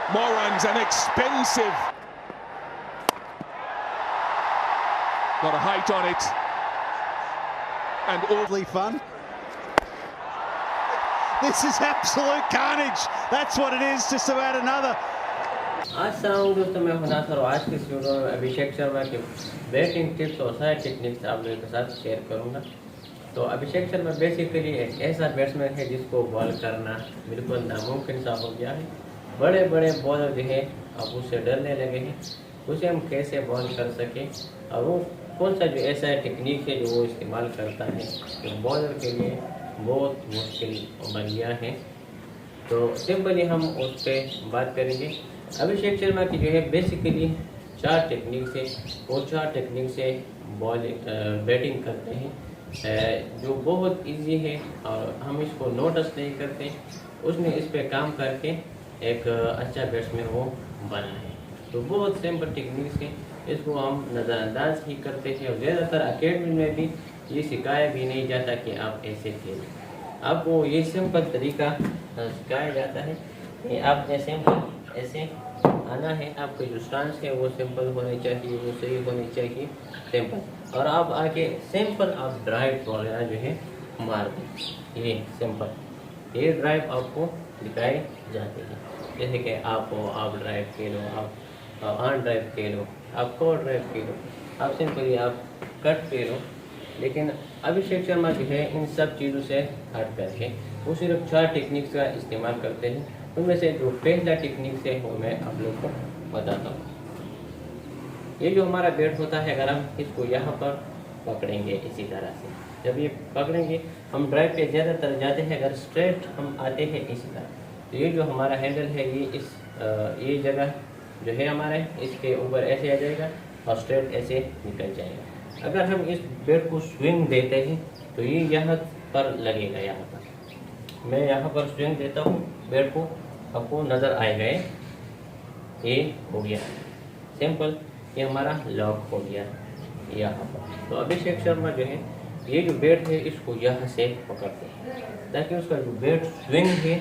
Moran's an expensive. Got a height on it. And Awfully fun. This is absolute carnage. That's what it is, just about another. अस्सलाम दोस्तों, मैं मुनासर और आज की इस video में अभिषेक शर्मा के बैटिंग टिप्स और सारे टेक्निक्स आप लोगों के साथ शेयर करूंगा। तो अभिषेक शर्मा बेसिकली एक ऐसा बैट्समैन है जिसको बॉल करना बिल्कुल नामुमकिन सा हो गया है। बड़े बड़े बॉलर जो है अब उससे डरने लगे हैं, उसे हम कैसे बॉल कर सकें और वो कौन सा जो ऐसा टेक्निक है जो वो इस्तेमाल करता है तो बॉलर के लिए बहुत मुश्किल बन गया है। तो सिंपली हम उस पर बात करेंगे। अभिषेक शर्मा की जो है बेसिकली 4 टेक्निक से वो 4 टेक्निक से बैटिंग करते हैं जो बहुत इजी है और हम इसको नोटिस नहीं करते। उसने इस पे काम करके एक अच्छा बैट्समैन वो बना है। तो बहुत सिंपल टेक्निक्स है, इसको हम नज़रअंदाज ही करते हैं और ज़्यादातर अकेडमी में भी ये सिखाया भी नहीं जाता कि आप ऐसे खेलें। आपको ये सिंपल तरीका सिखाया जाता है कि आपने सिंपल ऐसे आना है, आपके जो स्टांस है वो सिंपल होने चाहिए, वो सही होनी चाहिए सिंपल, और आप आके सिंपल आप ड्राइव वगैरह जो है मार दें। ये सिंपल ये ड्राइव आपको दिखाई जाती है, जैसे कि आप ड्राइव खेलो, आप ऑन ड्राइव खेलो, आप कोर ड्राइव खेलो, आप सिंपली आप कट खेलो। लेकिन अभिषेक शर्मा जो है इन सब चीज़ों से हट करके वो सिर्फ 4 टेक्निक्स का इस्तेमाल करते हैं। उनमें से जो पहला टेक्निक है वो मैं आप लोग को बताता हूँ। ये जो हमारा बैट होता है, अगर हम इसको यहाँ पर पकड़ेंगे इसी तरह से, जब ये पकड़ेंगे हम ड्राइव पे ज़्यादातर जाते हैं, अगर स्ट्रेट हम आते हैं इसी तरह, तो ये जो हमारा हैंडल है ये जगह जो है हमारे इसके ऊपर ऐसे आ जाएगा और स्ट्रेट ऐसे निकल जाएगा। अगर हम इस बैट को स्विंग देते हैं तो ये यहाँ पर लगेगा। यहाँ पर मैं यहाँ पर स्विंग देता हूँ बैट को, आपको नज़र आएगा ये हो गया सिंपल, ये हमारा लॉक हो गया यहाँ पर। तो अभिषेक शर्मा जो है ये जो बैट है इसको यहाँ से पकड़ते हैं ताकि उसका जो बैट स्विंग है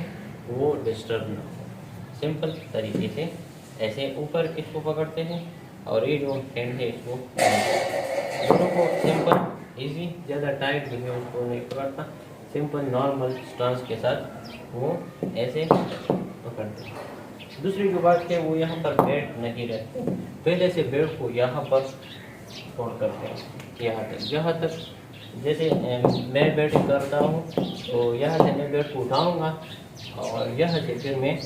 वो डिस्टर्ब ना हो। सिंपल तरीके से ऐसे ऊपर इसको पकड़ते हैं और ये जो हैंड है इसको दोनों को सिंपल इजी, ज़्यादा टाइट जो है उसको नहीं पकड़ता, सिंपल नॉर्मल स्टांस के साथ वो ऐसे पकड़ते हैं। दूसरी जो बात है वो यहाँ पर बैट नहीं रखते, पहले से बैट को यहाँ पर फोल्ड करते हैं यहाँ तक जैसे मैं बैटिंग करता हूँ तो यहाँ से मैं बैट को उठाऊँगा और यहाँ से फिर मैं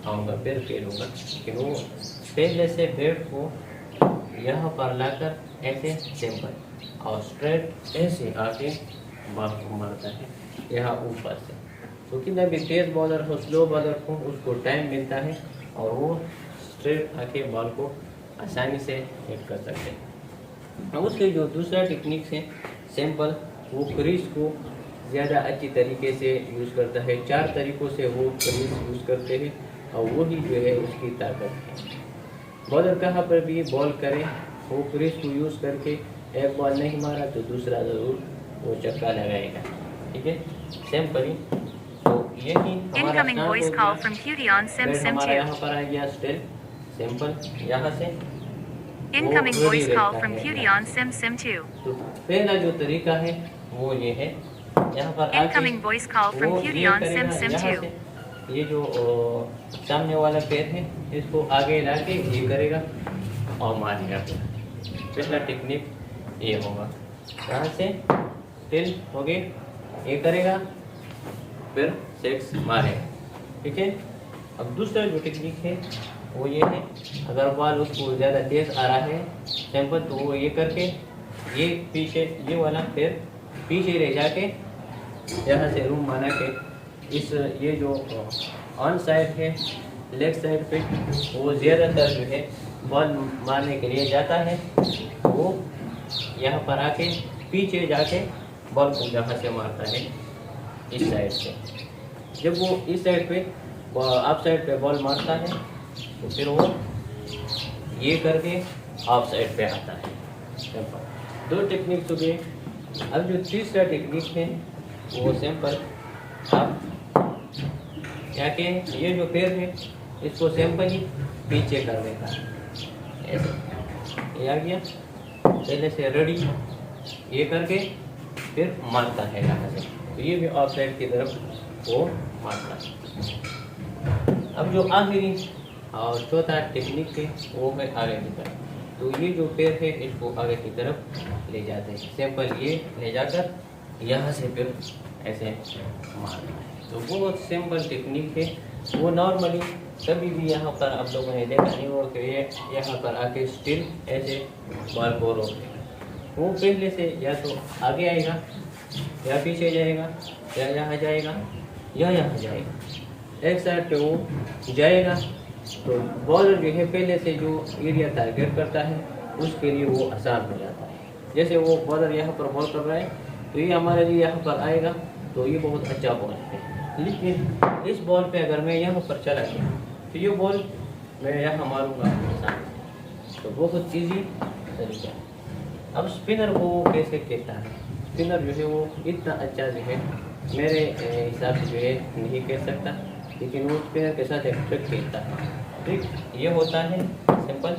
आऊँगा, फिर खेलूँगा। लेकिन वो पहले से बैट को यहाँ पर लाकर ऐसे सिंपल और स्ट्रेट ऐसे आके बॉल को मारता है यहाँ ऊपर से। तो कितना भी तेज़ बॉलर हो, स्लो बॉलर हो, उसको टाइम मिलता है और वो स्ट्रेट आके बॉल को आसानी से हिट कर सकते हैं। और उसके जो दूसरा टेक्निक है सिंपल, वो क्रीज को ज़्यादा अच्छी तरीके से यूज़ करता है। 4 तरीक़ों से वो क्रीज यूज़ करते हैं और वही जो है उसकी ताकत है। बॉलर कहाँ पर भी बॉल करे वो क्रीज को यूज़ करके एक बॉल नहीं मारा तो दूसरा ज़रूर वो छक्का लगाएगा। ठीक है, सिंपली। तो यही हमारा यहाँ पर आ गया स्टिल सिंपल यहाँ से। Incoming voice call from Cutie on Sim 2. तो पहला जो तरीका है वो ये है, यहाँ पर Incoming voice call from Cutie on Sim 2. ये जो सामने वाला पैर है इसको आगे ला के ये करेगा और मारेगा। पहला टेक्निक ये होगा, यहाँ से टिल हो गए, ये करेगा फिर 6 मारेगा। ठीक है, अब दूसरा जो टेक्निक है वो ये है, अगर बॉल उसको ज़्यादा तेज़ आ रहा है सिंपल तो वो ये करके ये पीछे ये वाला फिर पीछे रह जाके यहाँ से रूम बना के इस ये जो ऑन साइड है लेग साइड पे वो ज़्यादातर जो है बॉल मारने के लिए जाता है, वो यहाँ पर आके पीछे जाके बॉल को यहाँ से मारता है इस साइड से। जब वो इस साइड पे ऑफ साइड पे बॉल मारता है तो फिर वो ये करके ऑफ साइड पे आता है। सिंपल 2 टेक्निक हो गए। अब जो तीसरा टेक्निक है वो सिंपल, आप क्या के ये जो पैर है इसको सिंपली पीछे कर देगा ऐसे। ये आ गया, पहले से रेडी ये करके फिर मारता है यहाँ से, तो ये भी ऑफ साइड की तरफ वो मारता है। अब जो आखिरी और चौथा टेक्निक है वो है आगे की तरफ। तो ये जो पैर है इसको आगे की तरफ ले जाते हैं, सिंपल ये ले जाकर यहाँ से फिर ऐसे मारना है। तो बहुत सिंपल टेक्निक है, वो नॉर्मली कभी भी यहाँ पर आप लोगों ने देखा नहीं हो कि ये यहाँ पर आके स्टिल ऐसे बॉल को रोक देगा। वो पहले से या तो आगे आएगा या पीछे जाएगा या यहाँ जाएगा या यहाँ जाएगा, एक साइड पे वो जाएगा। तो बॉलर जो है पहले से जो एरिया टारगेट करता है उसके लिए वो आसान हो जाता है। जैसे वो बॉलर यहाँ पर बॉल कर रहा है तो ये हमारे लिए यहाँ पर आएगा, तो ये बहुत अच्छा बॉल है। लेकिन इस बॉल पे अगर मैं यहाँ पर चला गया तो ये बॉल मैं यहाँ मारूंगा आसान, तो बहुत ईजी तरीका है। अब स्पिनर को कैसे कहता है, स्पिनर जो है वो इतना अच्छा जो है मेरे हिसाब से जो है नहीं कह सकता, लेकिन वो स्पिनर के साथ एक ट्रिक कहता है। ट्रिक ये होता है सिंपल,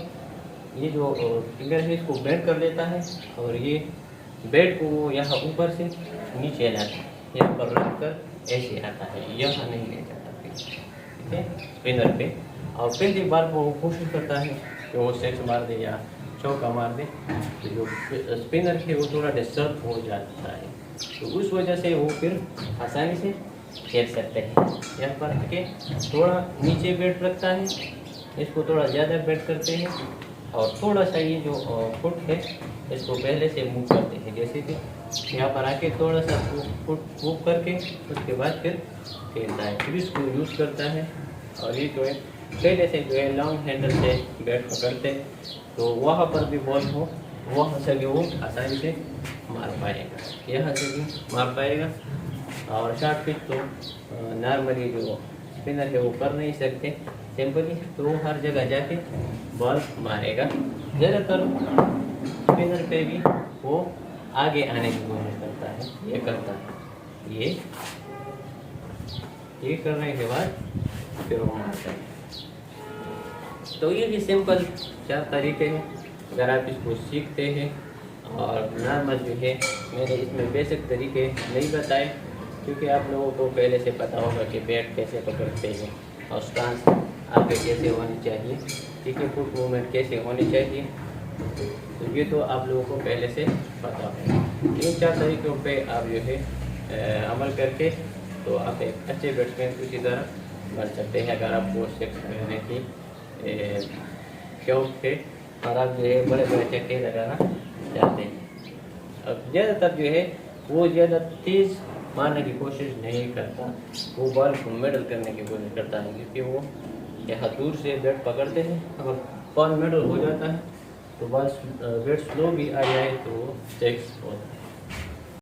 ये जो फिंगर है इसको बेंड कर लेता है और ये बैट को वो यहाँ ऊपर से नीचे लाता है, यहाँ पर रख कर ऐसे आता है, यहाँ नहीं ले जाता ठीक है स्पिनर पे। और पहली बार वो कोशिश करता है कि वो सिक्स मार दे या चौका मार दे, तो जो स्पिनर है वो थोड़ा डिस्टर्ब हो जाता है, तो उस वजह से वो फिर आसानी से खेल सकते हैं। यहाँ पर आके थोड़ा नीचे बैट रखता है, इसको थोड़ा ज़्यादा बैट करते हैं और थोड़ा सा ये जो फुट है इसको पहले से मूव करते हैं, जैसे कि यहाँ पर आके थोड़ा सा फुट मूव करके उसके बाद फिर खेलता है, फिर इसको यूज़ करता है। और ये जो है पहले से जो है लॉन्ग हैंडल से बैट पकड़ते हैं, तो वहाँ पर भी बॉल हो वहाँ से भी वो आसानी से मार पाएगा, यहाँ से भी मार पाएगा। और शॉर्ट पिच तो नॉर्मली जो स्पिनर है वो कर नहीं सकते सिंपली, तो वो हर जगह जाके बॉल मारेगा। ज़्यादातर स्पिनर पे भी वो आगे आने की कोशिश करता है, ये करता है, ये करने के बाद फिर वो मारता है। तो ये भी सिंपल 4 तरीके हैं, अगर आप इसको सीखते हैं। और नॉर्मल जो है मैंने इसमें बेसिक तरीके नहीं बताए, क्योंकि आप लोगों को पहले से पता होगा कि बैट कैसे पकड़ते हैं और स्टांस आपके कैसे होनी चाहिए, ठीक है, फुट मूवमेंट कैसे होनी चाहिए, तो ये तो आप लोगों को पहले से पता है। इन 4 तरीक़ों पे आप जो है अमल करके तो आप एक अच्छे बैट्समैन की तरह बन सकते हैं। अगर आपको सिक्स करने की शौक है और आप जो है बड़े बड़े चक्के लगाना चाहते हैं। अब ज़्यादातर जो है वो ज़्यादा तेज़ मारने की कोशिश नहीं करता, वो बॉल को मिडल करने की कोशिश करता है, क्योंकि वो यहाँ दूर से बैट पकड़ते हैं। अगर बॉल मिडल हो जाता है तो बॉल बैट स्लो भी आ जाए तो 6 होता है।